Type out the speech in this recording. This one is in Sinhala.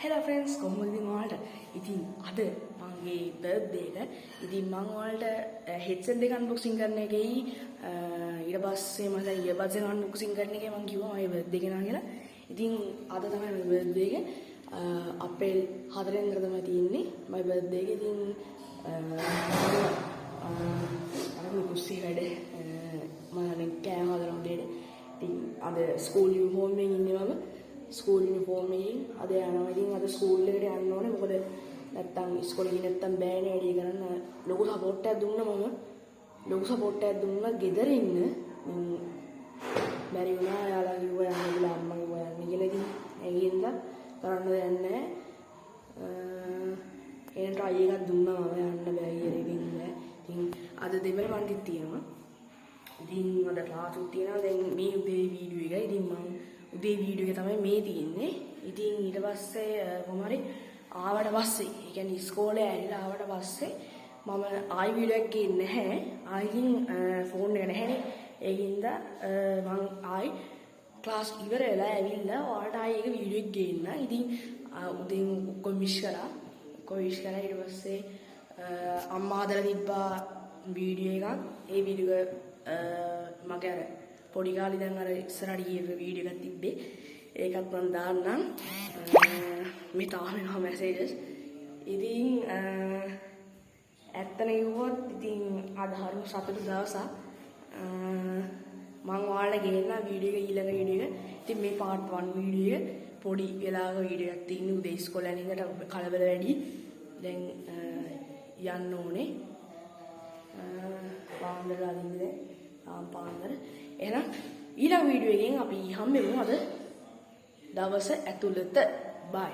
Hello friends, කොහොමද ඉතින් ඔයාලට? ඉතින් අද මගේ බර්ත්ඩේ එක. ඉතින් මම ඔයාලට headset දෙක unboxing කරන එකයි ඊට පස්සේ මම earbuds එක unboxing කරන එකයි මම කිව්වා මගේ බර්ත්ඩේ එක නා කියලා. ඉතින් අද තමයි මගේ බර්ත්ඩේ එක. අප්‍රේල් 4 වෙනිදා තමයි තියෙන්නේ මගේ බර්ත්ඩේ එක. ඉතින් අර කුස්සිය වැඩ මම කෑම හදන උදේට. ඉතින් අද ස්කූල් යුනිෆෝම් එකේ ඉන්නේ මම. ස්කූල් යුනිෆෝම් එකෙන් අද යනවා. ඉතින් අද ස්කූල් එකට යන්න ඕනේ. මොකද නැත්තම් ඉස්කෝලේ ගිහින් නැත්තම් බෑනේ වැඩි කරන්න. ලොකු සපෝට් එකක් දුන්නා මම. ලොකු සපෝට් එකක් දුන්නා ගෙදර ඉන්න. බැරි වුණා. යාළුවා කිව්වා යන්න කියලා අම්මා කිව්වා යන්න කියලා. ඉතින් ඒකින්ද කරන්න දෙයක් නැහැ. එහෙනම් try එකක් දුන්නා මම යන්න බෑ කියලා. ඉතින් අද දෙවන වන්දිත් තියෙනවා. ඉතින් අද ක්ලාස් උත් තියෙනවා. දැන් මේ උදේ වීඩියෝ එක. ඉතින් මම උදේ වීඩියෝ එක තමයි මේ තියෙන්නේ. ඉතින් ඊට පස්සේ කොහොමරි ආවට පස්සේ, ඒ කියන්නේ ඉස්කෝලේ ඇවිල්ලා ආවට පස්සේ මම ආයි වීඩියෝ එකක් ගේන්නේ නැහැ. ආයිකින් ෆෝන් එක නැහැනේ. ඒකින්ද මම ආයි ක්ලාස් ඉවර වෙලා ඇවිල්ලා ඔයාලට ආයි ඒක වීඩියෝ එක ගේන්න. ඉතින් උදේ ඔක්කොම විශ් කරා. ඊට පස්සේ අම්මා හදලා තිබ්බා වීඩියෝ එකක්. ඒ වීඩියෝ මගේ අර පොඩි කාලේ දැන් අර ඉස්සරහට ගිය වීඩියෝ එකක් තිබ්බේ. ඒකත් මම දාන්නම්. මේ තාම එනවා මැසේජස්. ඉතින් ඇත්තම කිව්වොත් ඉතින් අද හරිම සතුටු දවසක්. මම ඔයාලට ගේන්න වීඩියෝ එක ඊළඟ වීඩියෝ එක. ඉතින් මේ part 1 වීඩියෝ එක පොඩි වෙලාවක වීඩියෝ එකක් තියෙන උදේ ඉස්කෝලේ යන ඉඳලා කලබල වැඩි. දැන් යන්න ඕනේ. පාන්දර අදින්නේ පාන්දර. එහෙනම් ඊළඟ වීඩියෝ එකෙන් අපි හම්බෙමු අද දවස ඇතුළත. බයි.